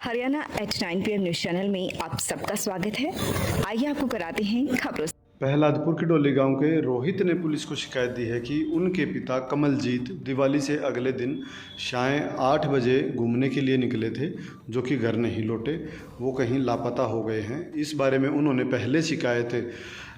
Haryana at 9 PM news channel में आप सबका स्वागत है। आइए आपको कराते हैं खबरों से। प्रहलादपुर के डोली गांव के रोहित ने पुलिस को शिकायत दी है कि उनके पिता कमलजीत दिवाली से अगले दिन शाम 8 बजे घूमने के लिए निकले थे, जो कि घर नहीं लौटे। वो कहीं लापता हो गए हैं। इस बारे में उन्होंने पहले शिकायत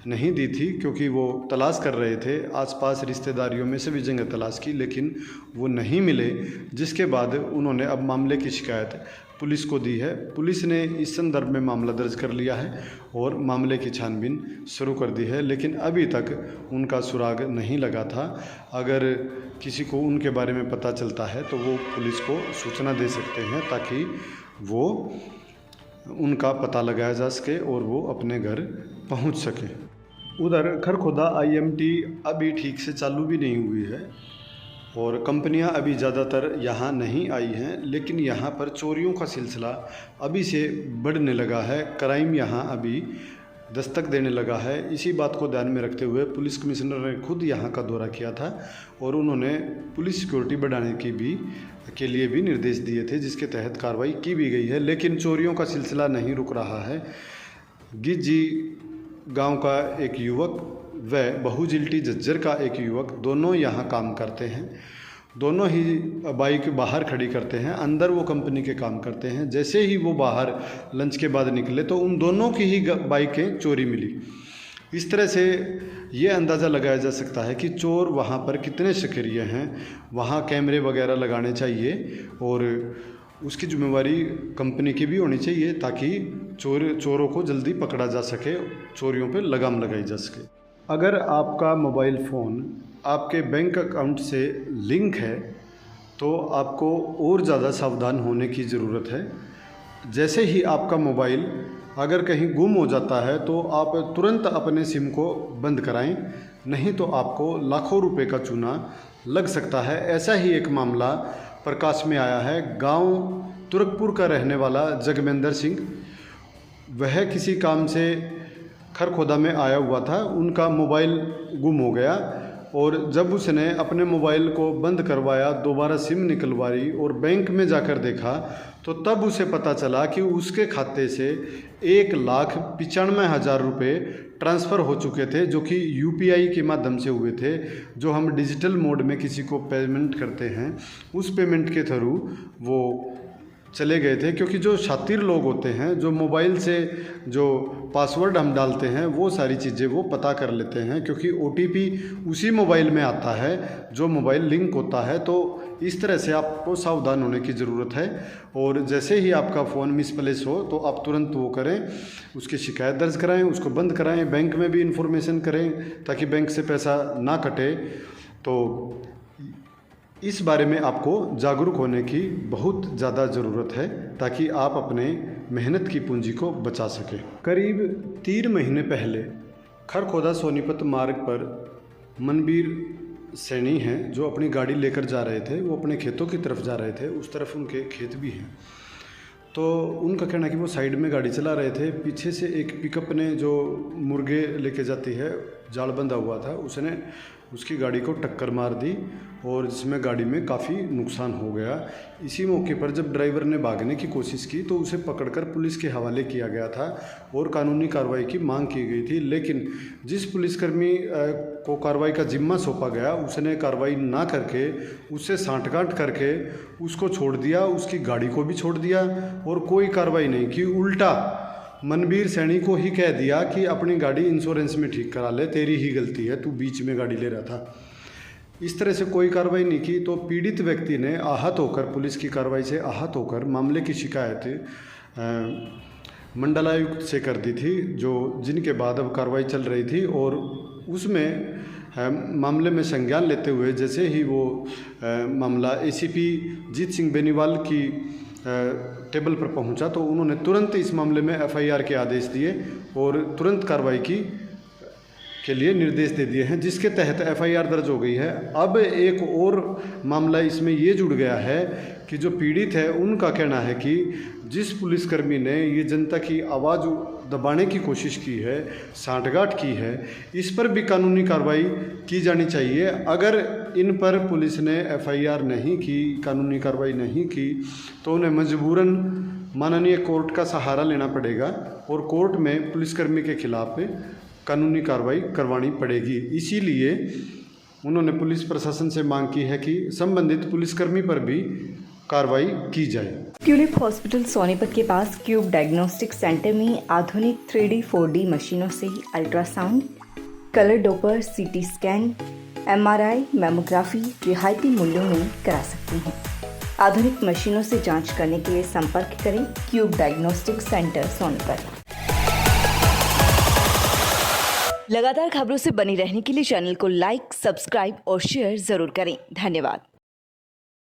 नहीं दी थी, क्योंकि वो तलाश कर रहे थे। आसपास रिश्तेदारियों में सभी जगह तलाश की, लेकिन वो नहीं मिले। जिसके बाद उन्होंने अब मामले की शिकायत पुलिस को दी है। पुलिस ने इस संदर्भ में मामला दर्ज कर लिया है और मामले की छानबीन शुरू कर दी है, लेकिन अभी तक उनका सुराग नहीं लगा था। अगर किसी को उनके बारे में पता चलता है तो वो पुलिस को सूचना दे सकते हैं, ताकि वो उनका पता लगाया जा सके और वो अपने घर पहुंच सके। उधर खरखोदा IMT अभी ठीक से चालू भी नहीं हुई है और कंपनियां अभी ज़्यादातर यहाँ नहीं आई हैं, लेकिन यहाँ पर चोरियों का सिलसिला अभी से बढ़ने लगा है। क्राइम यहाँ अभी दस्तक देने लगा है। इसी बात को ध्यान में रखते हुए पुलिस कमिश्नर ने खुद यहाँ का दौरा किया था और उन्होंने पुलिस सिक्योरिटी बढ़ाने के लिए भी निर्देश दिए थे, जिसके तहत कार्रवाई की भी गई है। लेकिन चोरियों का सिलसिला नहीं रुक रहा है। गिज्जी गाँव का एक युवक व बहुजिल्टी झज्जर का एक युवक दोनों यहाँ काम करते हैं। दोनों ही बाइक बाहर खड़ी करते हैं, अंदर वो कंपनी के काम करते हैं। जैसे ही वो बाहर लंच के बाद निकले तो उन दोनों की ही बाइकें चोरी मिली। इस तरह से ये अंदाज़ा लगाया जा सकता है कि चोर वहाँ पर कितने सक्रिय हैं। वहाँ कैमरे वगैरह लगाने चाहिए और उसकी जिम्मेवारी कंपनी की भी होनी चाहिए, ताकि चोरों को जल्दी पकड़ा जा सके, चोरियों पर लगाम लगाई जा सके। अगर आपका मोबाइल फ़ोन आपके बैंक अकाउंट से लिंक है तो आपको और ज़्यादा सावधान होने की ज़रूरत है। जैसे ही आपका मोबाइल अगर कहीं गुम हो जाता है तो आप तुरंत अपने सिम को बंद कराएं, नहीं तो आपको लाखों रुपए का चूना लग सकता है। ऐसा ही एक मामला प्रकाश में आया है। गांव तुरकपुर का रहने वाला जगमेंद्र सिंह, वह किसी काम से खरखोदा में आया हुआ था। उनका मोबाइल गुम हो गया और जब उसने अपने मोबाइल को बंद करवाया, दोबारा सिम निकलवाई और बैंक में जाकर देखा, तो तब उसे पता चला कि उसके खाते से 1,95,000 रुपये ट्रांसफ़र हो चुके थे, जो कि UPI के माध्यम से हुए थे। जो हम डिजिटल मोड में किसी को पेमेंट करते हैं, उस पेमेंट के थ्रू वो चले गए थे। क्योंकि जो शातिर लोग होते हैं, जो मोबाइल से जो पासवर्ड हम डालते हैं, वो सारी चीज़ें वो पता कर लेते हैं, क्योंकि OTP उसी मोबाइल में आता है जो मोबाइल लिंक होता है। तो इस तरह से आपको सावधान होने की ज़रूरत है। और जैसे ही आपका फ़ोन मिसप्लेस हो तो आप तुरंत वो करें, उसकी शिकायत दर्ज कराएं, उसको बंद कराएं, बैंक में भी इन्फॉर्मेशन करें, ताकि बैंक से पैसा ना कटे। तो इस बारे में आपको जागरूक होने की बहुत ज़्यादा ज़रूरत है, ताकि आप अपने मेहनत की पूंजी को बचा सकें। करीब 3 महीने पहले खरखोदा सोनीपत मार्ग पर मनबीर सैनी हैं, जो अपनी गाड़ी लेकर जा रहे थे। वो अपने खेतों की तरफ जा रहे थे, उस तरफ उनके खेत भी हैं। तो उनका कहना है कि वो साइड में गाड़ी चला रहे थे। पीछे से एक पिकअप ने, जो मुर्गे लेके जाती है, जाल बंधा हुआ था, उसने उसकी गाड़ी को टक्कर मार दी और जिसमें गाड़ी में काफ़ी नुकसान हो गया। इसी मौके पर जब ड्राइवर ने भागने की कोशिश की तो उसे पकड़कर पुलिस के हवाले किया गया था और कानूनी कार्रवाई की मांग की गई थी। लेकिन जिस पुलिसकर्मी को कार्रवाई का जिम्मा सौंपा गया, उसने कार्रवाई ना करके उससे सांठगांठ करके उसको छोड़ दिया, उसकी गाड़ी को भी छोड़ दिया और कोई कार्रवाई नहीं की। उल्टा मनबीर सैनी को ही कह दिया कि अपनी गाड़ी इंश्योरेंस में ठीक करा ले, तेरी ही गलती है, तू बीच में गाड़ी ले रहा था। इस तरह से कोई कार्रवाई नहीं की। तो पीड़ित व्यक्ति ने आहत होकर, पुलिस की कार्रवाई से आहत होकर, मामले की शिकायत मंडलायुक्त से कर दी थी, जिनके बाद अब कार्रवाई चल रही थी। और उसमें मामले में संज्ञान लेते हुए जैसे ही वो मामला ACP जीत सिंह बेनीवाल की टेबल पर पहुंचा, तो उन्होंने तुरंत इस मामले में FIR के आदेश दिए और तुरंत कार्रवाई के लिए निर्देश दे दिए हैं, जिसके तहत FIR दर्ज हो गई है। अब एक और मामला इसमें ये जुड़ गया है कि जो पीड़ित है, उनका कहना है कि जिस पुलिसकर्मी ने ये जनता की आवाज़ दबाने की कोशिश की है, सांठगांठ की है, इस पर भी कानूनी कार्रवाई की जानी चाहिए। अगर इन पर पुलिस ने FIR नहीं की, कानूनी कार्रवाई नहीं की, तो उन्हें मजबूरन माननीय कोर्ट का सहारा लेना पड़ेगा और कोर्ट में पुलिसकर्मी के खिलाफ कानूनी कार्रवाई करवानी पड़ेगी। इसीलिए उन्होंने पुलिस प्रशासन से मांग की है कि संबंधित पुलिसकर्मी पर भी कार्रवाई की जाए। ट्यूलिप हॉस्पिटल सोनीपत के पास क्यूब डायग्नोस्टिक सेंटर में आधुनिक 3D 4D मशीनों से ultrasound, colour Doppler, CT scan, MRI, mammography रियायती मूल्यों में करा सकते हैं। आधुनिक मशीनों से जांच करने के लिए संपर्क करें क्यूब डायग्नोस्टिक सेंटर सोनीपत। लगातार खबरों से बनी रहने के लिए चैनल को लाइक, सब्सक्राइब और शेयर जरूर करें। धन्यवाद।